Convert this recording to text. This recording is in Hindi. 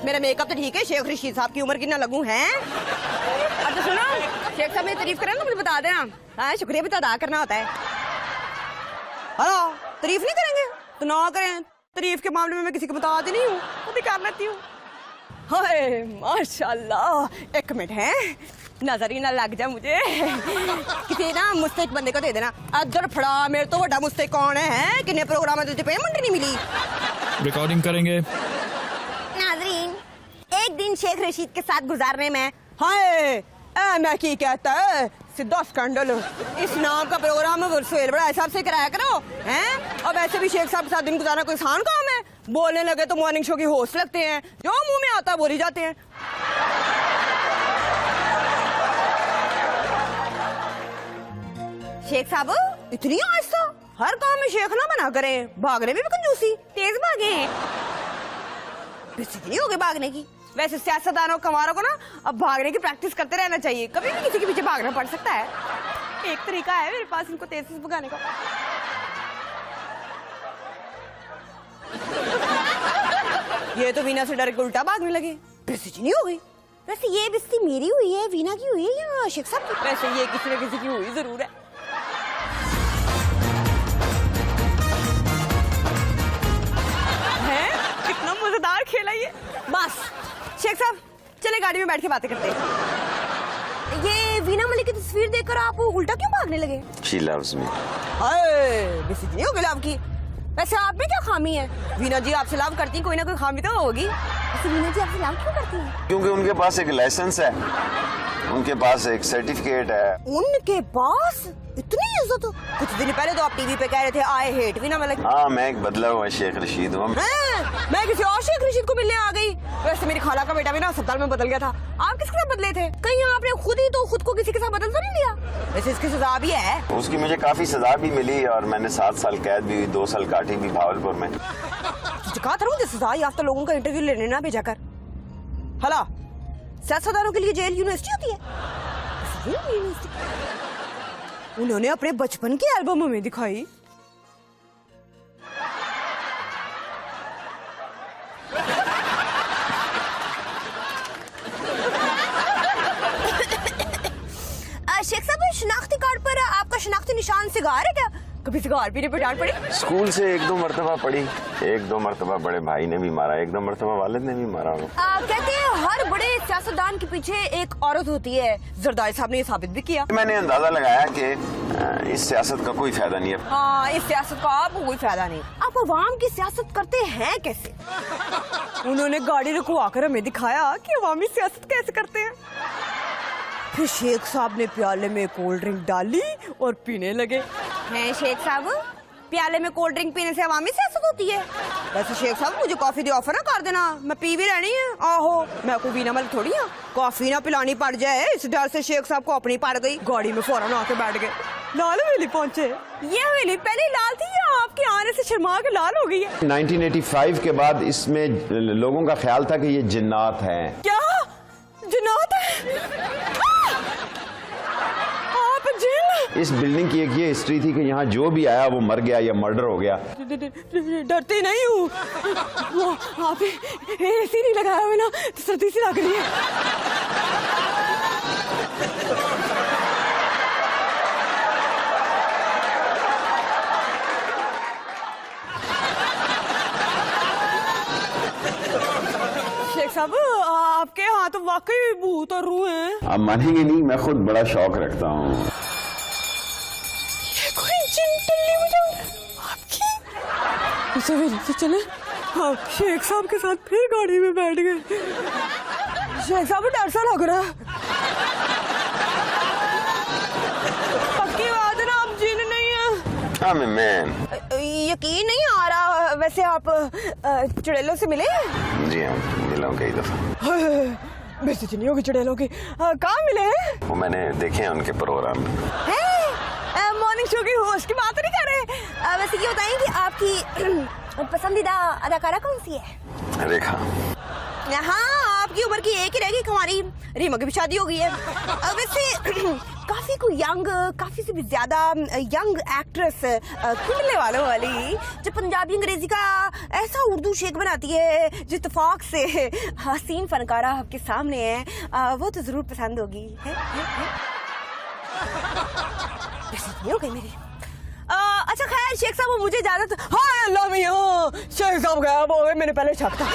मेरा मेकअप तो ठीक है, शेख रशीद साहब की उम्र की ना लगूं हैं। अच्छा सुनो, शेख साहब मेरी तारीफ करें ना मुझे बता देना। हाँ, शुक्रिया भी तो अदा करना होता है। हेलो, तारीफ नहीं करेंगे तो ना करें। तारीफ के मामले में मैं किसी को बताती नहीं हूँ, खुद ही कर लेती हूँ। हाय माशाल्लाह, एक मिनट है, नजर ही ना लग जा मुझे। किसी ना मुस्तैक बंदे को दे देना। अदर फड़ा मेरे तो बड़ा मुस्तैक कौन है? कितने प्रोग्राम में तुझे पेमेंट नहीं मिली? रिकॉर्डिंग करेंगे। नाजरीन, एक दिन शेख रशीद के साथ गुजारने में हाय मैं की कहता है सीधा स्कैंडल। इस नाम का प्रोग्राम है सुहेल बड़ा हिसाब से कराया करो हैं। और वैसे भी शेख साहब के साथ दिन गुजारना कोई आसान काम है? बोलने लगे तो मॉर्निंग शो की होस्ट लगते हैं, जो मुंह में आता बोली जाते हैं। शेख साहब इतनी आहिस्ता, हर काम में शेख ना बना करें। भागने में भी कंजूसी, तेज भागे। बेइज्जती नहीं होगी भागने की? वैसे सियासतदानों कमारों को ना अब भागने की प्रैक्टिस करते रहना चाहिए, कभी भी किसी के पीछे भागना पड़ सकता है। एक तरीका है मेरे पास इनको तेज से भगाने का। ये तो वीना से डर के उल्टा भागने लगे। बेइज्जती नहीं होगी? वैसे ये बेइज्जती मेरी हुई है, वीना की हुई है या शेख साहब की? वैसे ये किसी न किसी की हुई जरूर है। कितना मजेदार खेला ये। बस शेख साहब चले गाड़ी में बैठ के बातें करते हैं। ये वीना मलिक की तस्वीर देखकर आप उल्टा क्यों भागने लगे? She loves me. बेइज्जती नहीं होगी लव की? वैसे आप में क्या खामी है? वीना जी आपसे लव करती, कोई ना कोई खामी तो होगी। वैसे वीना जी आपसे लव क्यों करती हैं? क्योंकि उनके पास एक लाइसेंस है, उनके पास एक सर्टिफिकेट है। उनके पास इतनी इज्जत? कुछ दिन पहले तो आप टीवी पे कह रहे थे आई हेट वीना मलिक। हाँ, मैं एक बदला हुआ शेख रशीद हूँ। मैं किसी और शेख रशीद को मिलने आ गई। वैसे मेरी खाला का बेटा भी ना अस्पताल में बदल गया था। आप किसके साथ बदले थे? कहीं आपने खुद ही तो खुद को किसी के साथ बदल तो नहीं लिया? वैसे इसकी सजा भी है। उसकी मुझे काफी सजा भी मिली और मैंने 7 साल कैद भी हुई, 2 साल काटी भी भावलपुर में। तुझे कहा था मुझे सजा याफ्ता लोगों का इंटरव्यू लेने ना भेजा कर। हला, सियासतदानों के लिए जेल यूनिवर्सिटी होती है? उन्होंने अपने बचपन की एल्बम हमें दिखाई। शेख साहब, शनाख्ती कार्ड पर आपका शनाख्ती निशान सिगार है क्या? कभी सिगार पीने पर डांट पड़ी? स्कूल से 1-2 मरतबा पड़ी, 1-2 मरतबा बड़े भाई ने भी मारा, 1-2 मरतबा वालिद ने भी मारा। कहते हैं हर बड़े सियासतदान के पीछे एक औरत होती है। जरदारी साहब ने ये साबित भी किया। मैंने अंदाजा लगाया कि इस सियासत का कोई फायदा नहीं है। हाँ, इस सियासत का आपको कोई फायदा नहीं। आप अवाम की सियासत करते हैं कैसे? उन्होंने गाड़ी रुकवा कर हमें दिखाया कि अवामी सियासत कैसे करते हैं। फिर शेख साहब ने प्याले में कोल्ड ड्रिंक डाली और पीने लगे। हैं शेख साहब, प्याले में कोल्ड ड्रिंक पीने से अवामी सियासत होती है? वैसे शेख साहब मुझे कॉफी दी ऑफर ना कर देना, मैं पी भी रहनी है। आहो, मैं कोई वीना मलिक थोड़ी हूँ, कॉफी ना पिलानी पड़ जाए इस डर से शेख साहब को अपनी पड़ गई। गाड़ी में फौरन आके बैठ गए। लाल हवेली पहुंचे। ये हवेली पहले लाल थी या आपके आने से शर्मा के लाल हो गई है? 1985 के बाद इसमें लोगों का ख्याल था कि ये जिन्नात हैं। क्या जिन्नात है? आप जिन? इस बिल्डिंग की एक ये हिस्ट्री थी कि यहाँ जो भी आया वो मर गया या मर्डर हो गया। डरती नहीं हूँ, आप एसी नहीं लगाया हुआ ना तो सर्दी सी लग रही है। शेख साहब, आपके यहाँ तो वाकई भूत और रूह हैं। आप मानेंगे नहीं, मैं खुद बड़ा शौक रखता हूँ। आपकी चले आप शेख साहब के साथ फिर गाड़ी में बैठ गए। शेख साहब डर सा लग रहा है। पक्की बात है ना, आप जिन नहीं है? हाँ, मैं यकीन नहीं आ रहा। वैसे आप चुड़ैलों से मिले? जी हाँ, मिला हूँ कई दफा। बेइज्जती नहीं होगी चुड़ैलों की? कहाँ मिले हैं? वो मैंने देखे हैं उनके प्रोग्राम में। मॉर्निंग शो की होस्ट की बात नहीं कर रहे? वैसे ये बताएं कि आपकी पसंदीदा अदाकारा कौन सी है? रेखा। हाँ, आपकी उम्र की एक ही रहेगी, हमारी रीमा की भी शादी हो गई है। वैसे काफी कोई यंग, काफी से भी ज्यादा यंग एक्ट्रेस, कुंडले वालों वाली, जो पंजाबी अंग्रेजी का ऐसा उर्दू शेक बनाती है जो इत्तेफाक से हसीन फनकारा आपके सामने है, वो तो जरूर पसंद होगी। नहीं हो गई मेरी। अच्छा खैर शेख साहब, मुझे इजाजत। हाँ अल्लाह मियां, शेख साहब गायब हो गए, मैंने पहले शक था।